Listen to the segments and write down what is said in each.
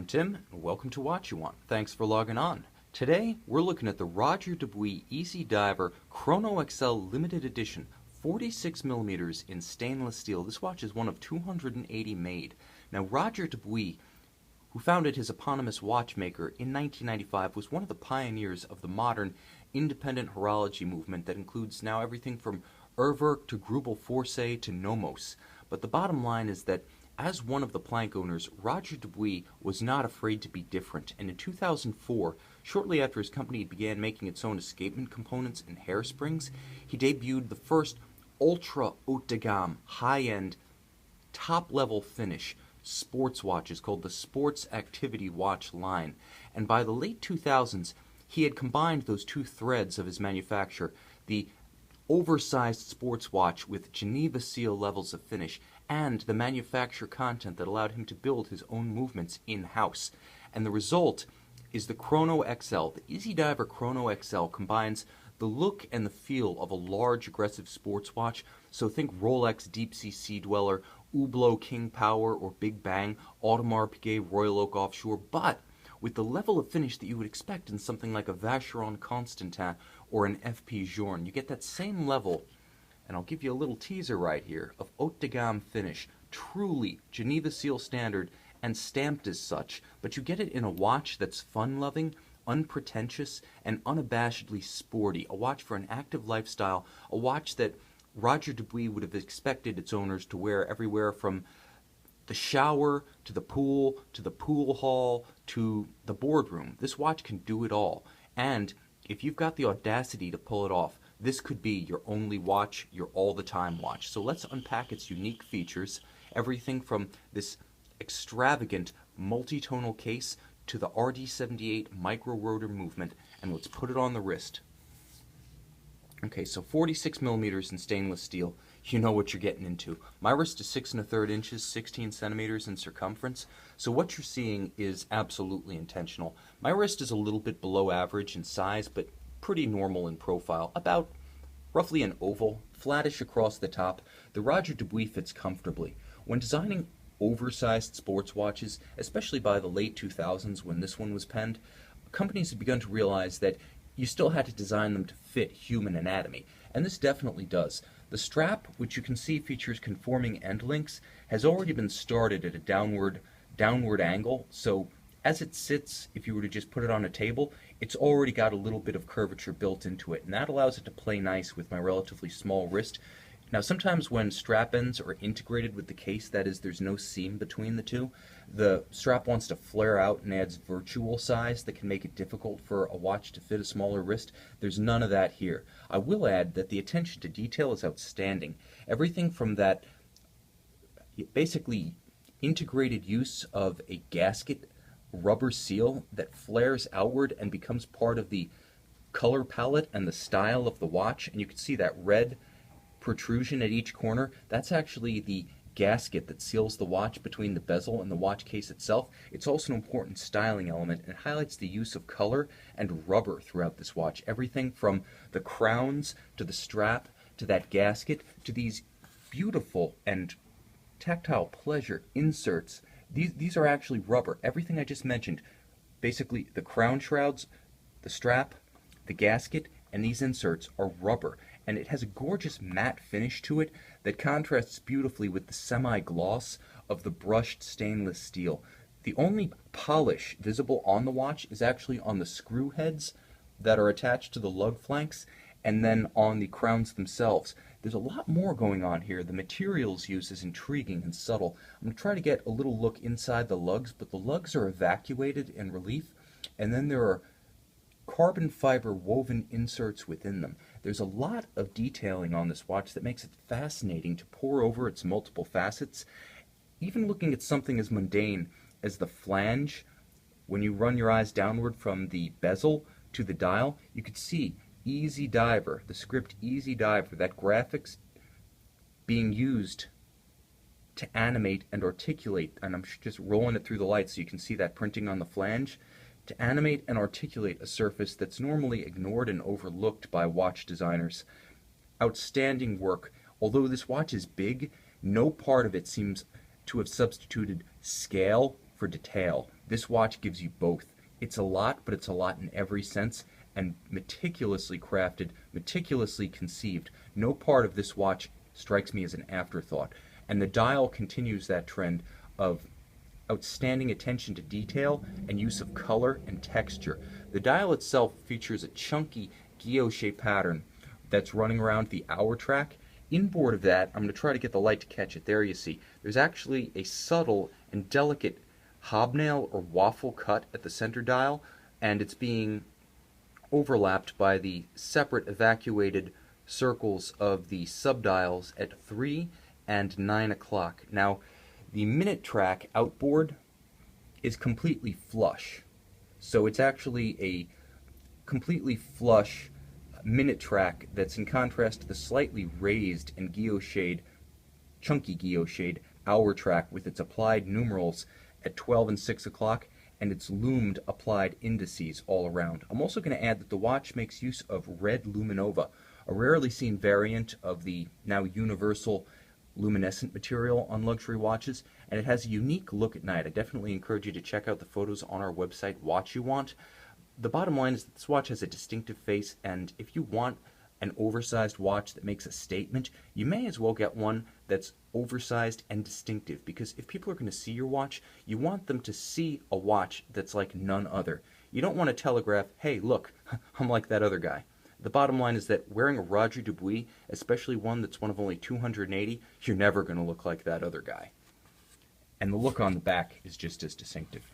I'm Tim, and welcome to Watch You Want. Thanks for logging on. Today, we're looking at the Roger Dubuis Easy Diver Chronoexcel Limited Edition, 46mm in stainless steel. This watch is one of 280 made. Now, Roger Dubuis, who founded his eponymous watchmaker in 1995, was one of the pioneers of the modern independent horology movement that includes now everything from Urwerk to Grubel Forsay to Nomos. But the bottom line is that as one of the plank owners, Roger Dubuis was not afraid to be different, and in 2004, shortly after his company began making its own escapement components and hairsprings, he debuted the first ultra haute de gamme, high-end, top-level finish sports watches called the Sports Activity Watch line. And by the late 2000s, he had combined those two threads of his manufacture, the oversized sports watch with Geneva seal levels of finish, and the manufacturer content that allowed him to build his own movements in-house. And the result is the Chronoexcel. The Easy Diver Chronoexcel combines the look and the feel of a large, aggressive sports watch. So think Rolex Deep Sea Sea Dweller, Hublot King Power, or Big Bang, Audemars Piguet Royal Oak Offshore, but with the level of finish that you would expect in something like a Vacheron Constantin or an S.p.A. Journe. You get that same level, and I'll give you a little teaser right here, of haute de gamme finish, truly Geneva seal standard and stamped as such, but you get it in a watch that's fun-loving, unpretentious, and unabashedly sporty, a watch for an active lifestyle, a watch that Roger Dubuis would have expected its owners to wear everywhere from the shower, to the pool hall, to the boardroom. This watch can do it all, and if you've got the audacity to pull it off, this could be your only watch, your all-the-time watch. So let's unpack its unique features, everything from this extravagant multi-tonal case to the RD78 micro-rotor movement, and let's put it on the wrist. Okay, so 46mm in stainless steel, you know what you're getting into. My wrist is 6 1/3 inches, 16 centimeters in circumference, so what you're seeing is absolutely intentional. My wrist is a little bit below average in size, but pretty normal in profile, about roughly an oval, flattish across the top. The Roger Dubuis fits comfortably. When designing oversized sports watches, especially by the late 2000s when this one was penned, companies had begun to realize that you still had to design them to fit human anatomy, and this definitely does. The strap, which you can see features conforming end links, has already been started at a downward angle, so as it sits, if you were to just put it on a table, it's already got a little bit of curvature built into it, and that allows it to play nice with my relatively small wrist. Now, sometimes when strap ends are integrated with the case, that is, there's no seam between the two, the strap wants to flare out and adds virtual size that can make it difficult for a watch to fit a smaller wrist. There's none of that here. I will add that the attention to detail is outstanding. Everything from that basically integrated use of a gasket rubber seal that flares outward and becomes part of the color palette and the style of the watch, and you can see that red protrusion at each corner. That's actually the gasket that seals the watch between the bezel and the watch case itself. It's also an important styling element and highlights the use of color and rubber throughout this watch. Everything from the crowns to the strap to that gasket to these beautiful and tactile pleasure inserts. These are actually rubber. Everything I just mentioned, basically the crown shrouds, the strap, the gasket, and these inserts are rubber. And it has a gorgeous matte finish to it that contrasts beautifully with the semi-gloss of the brushed stainless steel. The only polish visible on the watch is actually on the screw heads that are attached to the lug flanks and then on the crowns themselves. There's a lot more going on here. The materials used is intriguing and subtle. I'm going to try to get a little look inside the lugs, but the lugs are evacuated in relief, and then there are carbon fiber woven inserts within them. There's a lot of detailing on this watch that makes it fascinating to pore over its multiple facets. Even looking at something as mundane as the flange, when you run your eyes downward from the bezel to the dial, you could see Easy Diver, the script Easy Diver, that graphics being used to animate and articulate, and I'm just rolling it through the light so you can see that printing on the flange, to animate and articulate a surface that's normally ignored and overlooked by watch designers. Outstanding work. Although this watch is big, no part of it seems to have substituted scale for detail. This watch gives you both. It's a lot, but it's a lot in every sense, and meticulously crafted, meticulously conceived. No part of this watch strikes me as an afterthought. And the dial continues that trend of outstanding attention to detail and use of color and texture. The dial itself features a chunky guilloche pattern that's running around the hour track. Inboard of that, I'm going to try to get the light to catch it. There you see. There's actually a subtle and delicate hobnail or waffle cut at the center dial, and it's being overlapped by the separate evacuated circles of the subdials at 3 and 9 o'clock. Now, the minute track outboard is completely flush. So it's actually a completely flush minute track that's in contrast to the slightly raised and guilloche'd, chunky guilloche'd hour track with its applied numerals at 12 and 6 o'clock and its loomed applied indices all around. I'm also going to add that the watch makes use of red luminova, a rarely seen variant of the now universal luminescent material on luxury watches, and it has a unique look at night. I definitely encourage you to check out the photos on our website, Watch You Want. The bottom line is that this watch has a distinctive face, and if you want an oversized watch that makes a statement, you may as well get one that's oversized and distinctive, because if people are going to see your watch, you want them to see a watch that's like none other. You don't want to telegraph, hey, look, I'm like that other guy. The bottom line is that wearing a Roger Dubuis, especially one that's one of only 280, you're never going to look like that other guy. And the look on the back is just as distinctive.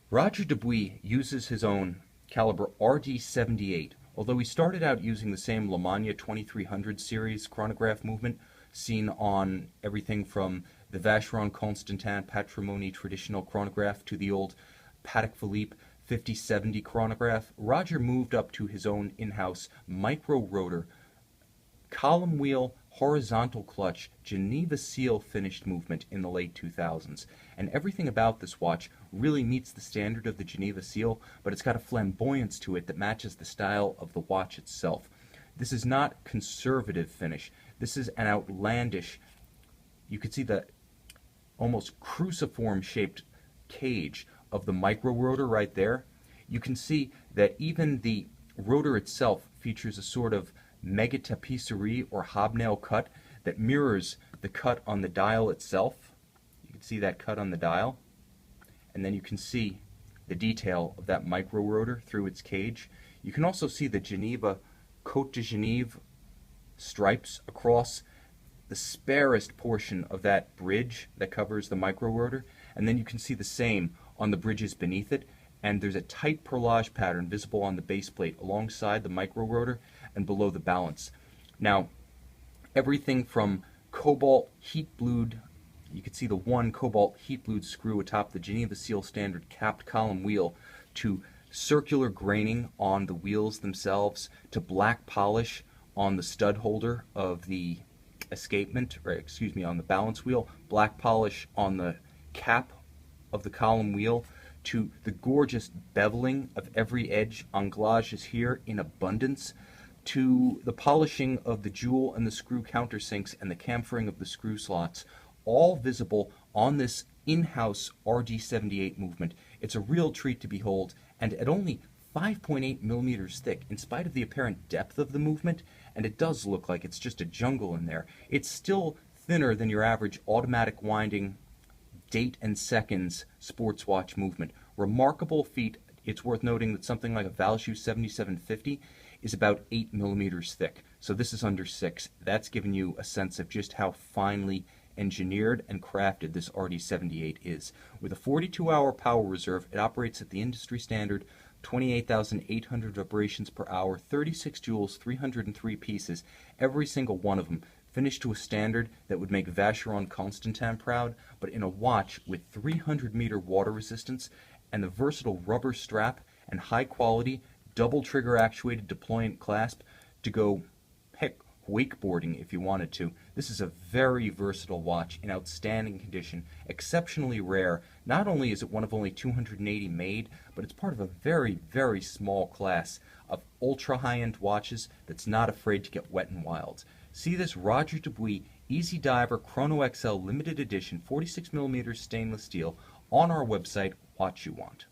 Roger Dubuis uses his own caliber RD78, although he started out using the same Lemania 2300 series chronograph movement seen on everything from the Vacheron Constantin Patrimony traditional chronograph to the old Patek Philippe 5070 chronograph. Roger moved up to his own in-house micro-rotor, column wheel, horizontal clutch, Geneva seal finished movement in the late 2000s. And everything about this watch really meets the standard of the Geneva seal, but it's got a flamboyance to it that matches the style of the watch itself. This is not conservative finish. This is an outlandish, you could see the almost cruciform-shaped cage of the micro-rotor right there. You can see that even the rotor itself features a sort of mega tapisserie or hobnail cut that mirrors the cut on the dial itself. You can see that cut on the dial, and then you can see the detail of that micro-rotor through its cage. You can also see the Geneva Côte de Genève stripes across the sparest portion of that bridge that covers the micro-rotor, and then you can see the same on the bridges beneath it, and there's a tight perlage pattern visible on the base plate alongside the micro-rotor and below the balance. Now, everything from cobalt heat-blued, you can see the one cobalt heat-blued screw atop the Geneva Seal standard capped column wheel, to circular graining on the wheels themselves, to black polish on the stud holder of the escapement, or excuse me, on the balance wheel, black polish on the cap of the column wheel, to the gorgeous beveling of every edge. Anglage is here in abundance, to the polishing of the jewel and the screw countersinks and the chamfering of the screw slots, all visible on this in-house RD78 movement. It's a real treat to behold, and at only 5.8 millimeters thick, in spite of the apparent depth of the movement, and it does look like it's just a jungle in there, it's still thinner than your average automatic winding date and seconds sports watch movement. Remarkable feat. It's worth noting that something like a Valjoux 7750 is about 8 millimeters thick, so this is under 6. That's giving you a sense of just how finely engineered and crafted this RD78 is. With a 42-hour power reserve, it operates at the industry standard 28,800 vibrations per hour, 36 joules, 303 pieces, every single one of them finished to a standard that would make Vacheron Constantin proud, but in a watch with 300-meter water resistance and the versatile rubber strap and high-quality, double-trigger actuated deployant clasp to go, heck, wakeboarding if you wanted to. This is a very versatile watch in outstanding condition, exceptionally rare. Not only is it one of only 280 made, but it's part of a very, very small class of ultra-high-end watches that's not afraid to get wet and wild. See this Roger Dubuis Easy Diver Chronoexcel limited edition 46mm stainless steel on our website, Watch You Want.